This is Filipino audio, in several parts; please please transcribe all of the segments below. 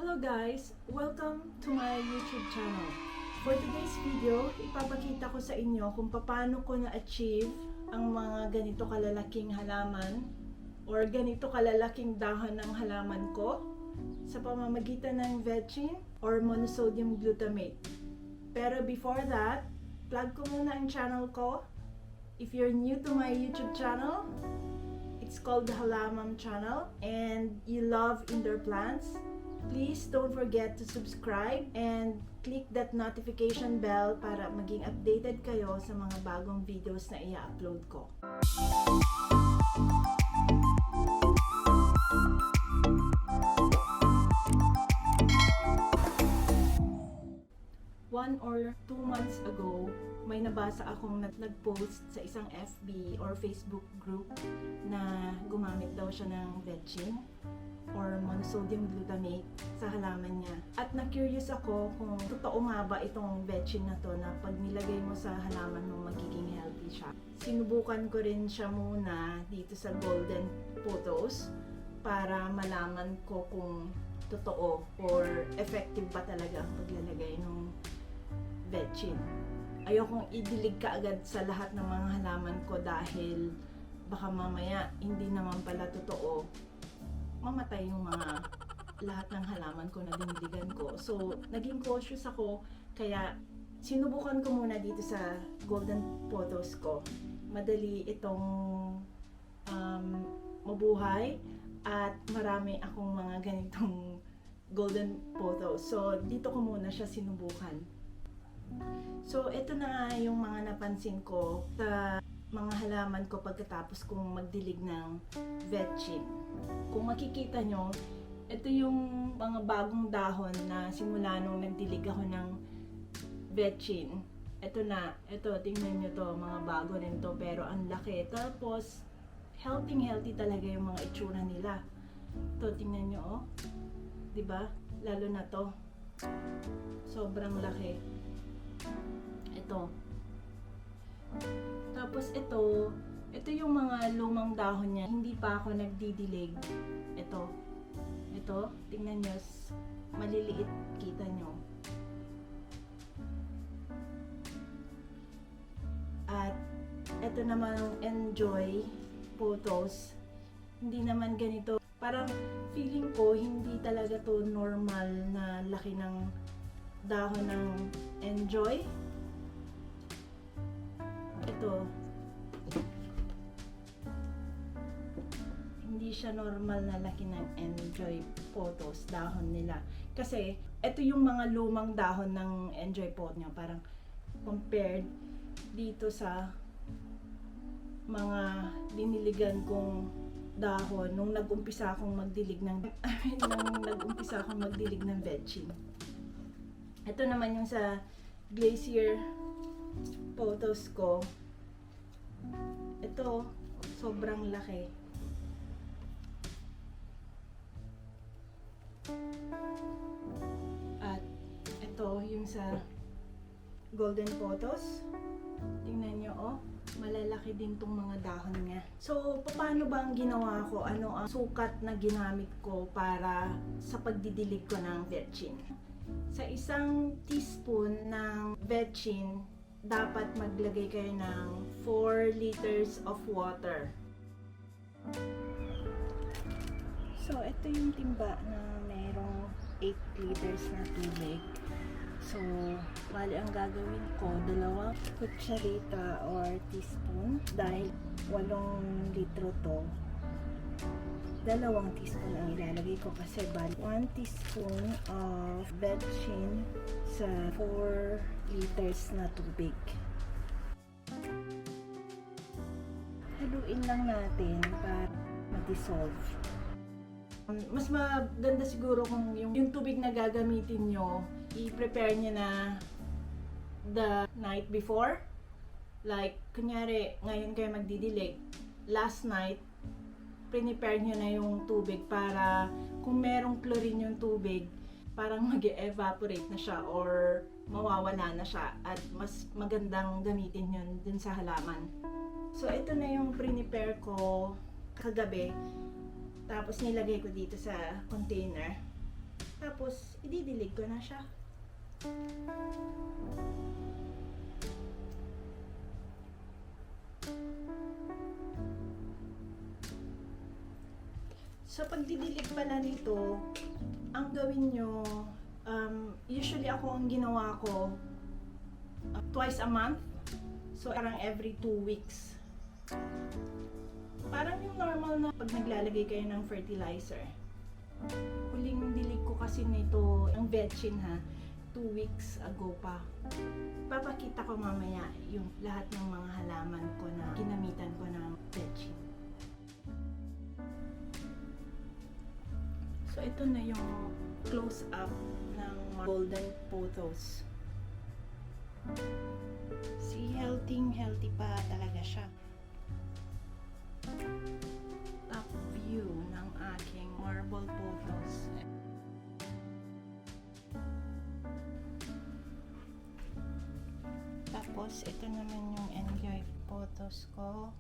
Hello guys! Welcome to my YouTube channel. For today's video, ipapakita ko sa inyo kung paano ko na-achieve ang mga ganito kalalaking halaman or ganito kalalaking dahon ng halaman ko sa pamamagitan ng vetching or monosodium glutamate. Pero before that, plug ko muna ang channel ko. If you're new to my YouTube channel, it's called the Halamam channel and you love indoor plants, please don't forget to subscribe and click that notification bell para maging updated kayo sa mga bagong videos na i-upload ko. 1 or 2 months ago, may nabasa akong nag-post sa isang FB or Facebook group na gumamit daw siya ng vetching or monosodium glutamate sa halaman niya. At na-curious ako kung totoo nga ba itong vetching na to na pag nilagay mo sa halaman mo magiging healthy siya. Sinubukan ko rin siya muna dito sa Golden Photos para malaman ko kung totoo or effective ba talaga ang paglalagay ng vetching. Ayokong idilig ka agad sa lahat ng mga halaman ko dahil baka mamaya hindi naman pala totoo, mamatay yung mga lahat ng halaman ko na diniligan ko. So, naging cautious ako, kaya sinubukan ko muna dito sa Golden Photos ko. Madali itong mabuhay at marami akong mga ganitong Golden Photos. So, dito ko muna siya sinubukan. So, ito na nga yung mga napansin ko sa mga halaman ko pagkatapos kong magdilig ng vetching. Kung makikita nyo, ito yung mga bagong dahon na simula nung nagdilig ako ng vetching. Ito na, ito, tingnan nyo to, mga bago rin to, pero ang laki. Tapos, healthy talaga yung mga itsura nila. Ito, tingnan nyo, oh. Diba? Lalo na to. Sobrang laki. Ito. Tapos ito yung mga lumang dahon niya. Hindi pa ako nagdidilig. Ito, tingnan nyo, maliliit, kita nyo. At ito naman ang Enjoy Photos. Hindi naman ganito. Parang feeling ko hindi talaga to normal na laki ng dahon ng Enjoy. Ito, hindi siya normal na laki ng Enjoy Photos dahon nila. Kasi ito yung mga lumang dahon ng Enjoy Photo niya, parang compared dito sa mga diniligan kong dahon nung nag-umpisa akong magdilig ng vetching. Ito naman yung sa Glacier Photos ko. Ito, sobrang laki. At ito yung sa Golden Photos. Tingnan nyo, oh. Malalaki din tong mga dahon niya. So, paano ba ang ginawa ko? Ano ang sukat na ginamit ko para sa pagdidilig ko ng vetching? Sa isang teaspoon ng vetching, dapat maglagay kayo ng 4 liters of water. So, ito yung timba na mayroong 8 liters na tubig. So, bali ang gagawin ko, 2 kutsarita or teaspoon dahil 8 litro to. 2 teaspoon ang ilalagay ko kasi bali 1 teaspoon of vetching sa 4 liters na tubig. Haluin lang natin para ma-dissolve. Mas maganda siguro kung yung tubig na gagamitin nyo, i-prepare nyo na the night before. Like, kunyari, ngayon kayo magdidilig, last night, prepare nyo na yung tubig para kung merong chlorine yung tubig, parang mag-evaporate na siya or mawawala na siya at mas magandang gamitin yun dun sa halaman. So, ito na yung prepare ko kagabi. Tapos nilagay ko dito sa container. Tapos, ididilig ko na siya. So, pagdidilig pala nito, ang gawin nyo, usually ako ang ginawa ko, twice a month. So, parang every 2 weeks. Parang yung normal na pag naglalagay kayo ng fertilizer. Huling dilig ko kasi nito, ang vetchin ha, 2 weeks ago pa. Papakita ko mamaya yung lahat ng mga halaman ko na ginamitan ko ng vetchin. So, ito na yung close-up ng golden pothos. See, healthy pa talaga siya. Top view ng aking marble pothos. Tapos, ito naman yung enjoy pothos ko.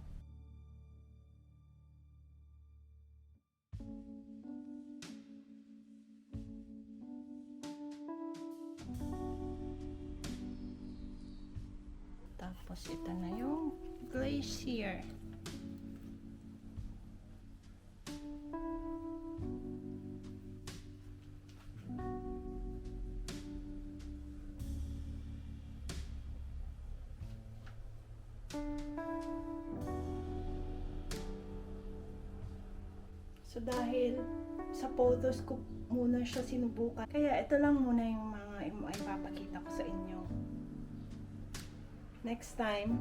Tapos ito na yung glacier. So dahil sa photos ko muna siya sinubukan, kaya ito lang muna yung mga ipapakita ko sa inyo. Next time,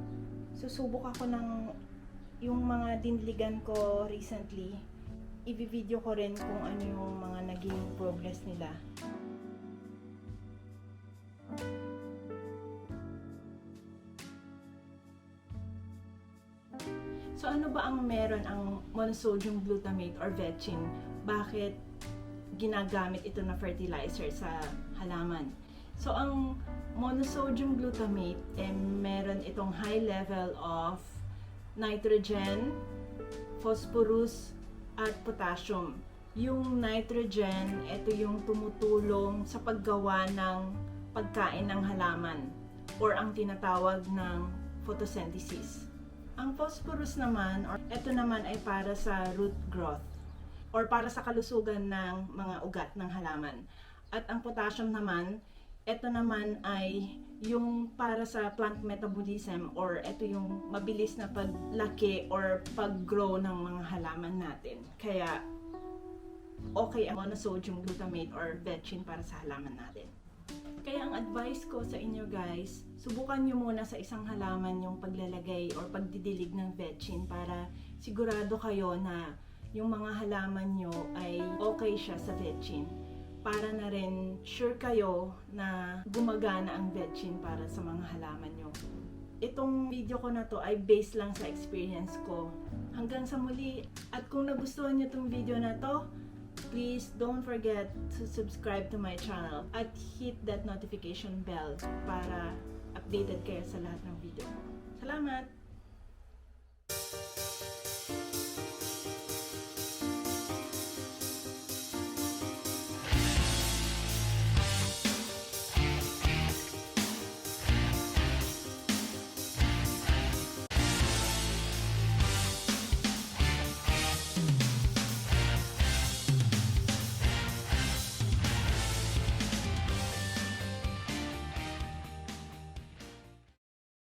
susubok ako ng yung mga dinligan ko recently. I-video ko rin kung ano yung mga naging progress nila. So ano ba ang meron ang monosodium glutamate or vetchin? Bakit ginagamit ito na fertilizer sa halaman? So ang monosodium glutamate, meron itong high level of nitrogen, phosphorus, at potassium. Yung nitrogen, ito yung tumutulong sa paggawa ng pagkain ng halaman or ang tinatawag ng photosynthesis. Ang phosphorus naman, or ito naman ay para sa root growth or para sa kalusugan ng mga ugat ng halaman. At ang potassium naman, ito naman ay yung para sa plant metabolism or ito yung mabilis na paglaki or pag-grow ng mga halaman natin. Kaya okay ang monosodium glutamate or vetchin para sa halaman natin. Kaya ang advice ko sa inyo guys, subukan nyo muna sa isang halaman yung paglalagay or pagdidilig ng vetchin para sigurado kayo na yung mga halaman nyo ay okay siya sa vetchin. Para na rin sure kayo na gumagana ang vetchin para sa mga halaman nyo. Itong video ko na to ay based lang sa experience ko. Hanggang sa muli, at kung nagustuhan nyo itong video na to, please don't forget to subscribe to my channel at hit that notification bell para updated kayo sa lahat ng video ko. Salamat!